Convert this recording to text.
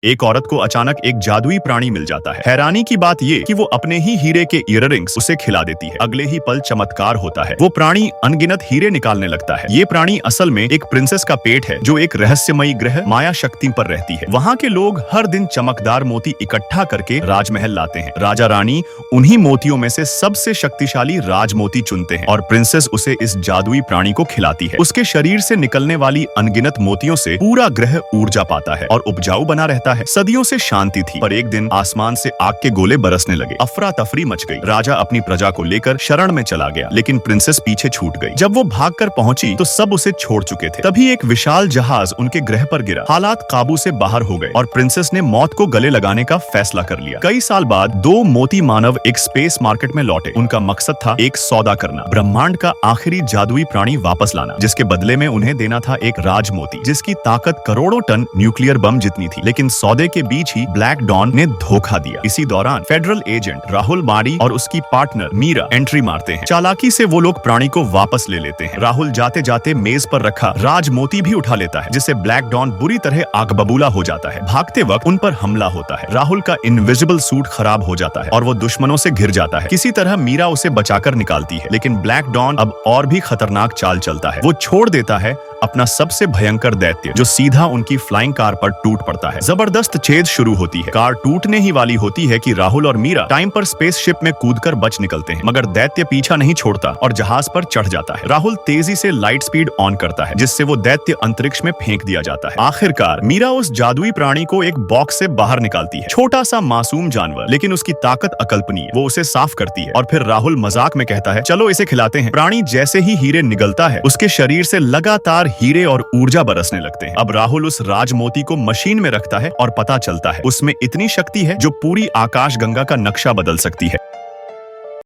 एक औरत को अचानक एक जादुई प्राणी मिल जाता है। हैरानी की बात ये कि वो अपने ही हीरे के ईयररिंग्स उसे खिला देती है। अगले ही पल चमत्कार होता है। वो प्राणी अनगिनत हीरे निकालने लगता है। ये प्राणी असल में एक प्रिंसेस का पेट है जो एक रहस्यमयी ग्रह माया शक्ति पर रहती है। वहाँ के लोग हर दिन चमकदार मोती इकट्ठा करके राजमहल लाते हैं। राजा रानी उन्हीं मोतियों में से सबसे शक्तिशाली राजमोती चुनते हैं और प्रिंसेस उसे इस जादुई प्राणी को खिलाती है। उसके शरीर से निकलने वाली अनगिनत मोतियों से पूरा ग्रह ऊर्जा पाता है और उपजाऊ बना रहता है। सदियों से शांति थी, पर एक दिन आसमान से आग के गोले बरसने लगे। अफरा तफरी मच गई। राजा अपनी प्रजा को लेकर शरण में चला गया, लेकिन प्रिंसेस पीछे छूट गई। जब वो भागकर पहुंची तो सब उसे छोड़ चुके थे। तभी एक विशाल जहाज उनके ग्रह पर गिरा। हालात काबू से बाहर हो गए और प्रिंसेस ने मौत को गले लगाने का फैसला कर लिया। कई साल बाद दो मोती मानव एक स्पेस मार्केट में लौटे। उनका मकसद था एक सौदा करना, ब्रह्मांड का आखिरी जादुई प्राणी वापस लाना, जिसके बदले में उन्हें देना था एक राजमोती जिसकी ताकत करोड़ों टन न्यूक्लियर बम जितनी थी। लेकिन सौदे के बीच ही ब्लैक डॉन ने धोखा दिया। इसी दौरान फेडरल एजेंट राहुल मारी और उसकी पार्टनर मीरा एंट्री मारते हैं। चालाकी से वो लोग प्राणी को वापस ले लेते हैं। राहुल जाते जाते मेज पर रखा राजमोती भी उठा लेता है, जिससे ब्लैक डॉन बुरी तरह आग बबूला हो जाता है। भागते वक्त उन पर हमला होता है। राहुल का इनविजिबल सूट खराब हो जाता है और वो दुश्मनों से घिर जाता है। किसी तरह मीरा उसे बचाकर निकालती है, लेकिन ब्लैक डॉन अब और भी खतरनाक चाल चलता है। वो छोड़ देता है अपना सबसे भयंकर दैत्य, जो सीधा उनकी फ्लाइंग कार पर टूट पड़ता है। जबरदस्त छेद शुरू होती है। कार टूटने ही वाली होती है कि राहुल और मीरा टाइम पर स्पेसशिप में कूदकर बच निकलते हैं, मगर दैत्य पीछा नहीं छोड़ता और जहाज पर चढ़ जाता है। राहुल तेजी से लाइट स्पीड ऑन करता है, जिससे वो दैत्य अंतरिक्ष में फेंक दिया जाता है। आखिरकार मीरा उस जादुई प्राणी को एक बॉक्स से बाहर निकालती है। छोटा सा मासूम जानवर, लेकिन उसकी ताकत अकल्पनीय। वो उसे साफ करती है और फिर राहुल मजाक में कहता है, चलो इसे खिलाते हैं। प्राणी जैसे ही हीरे निगलता है, उसके शरीर से लगातार हीरे और ऊर्जा बरसने लगते हैं। अब राहुल उस राजमोती को मशीन में रखता है और पता चलता है उसमें इतनी शक्ति है जो पूरी आकाशगंगा का नक्शा बदल सकती है।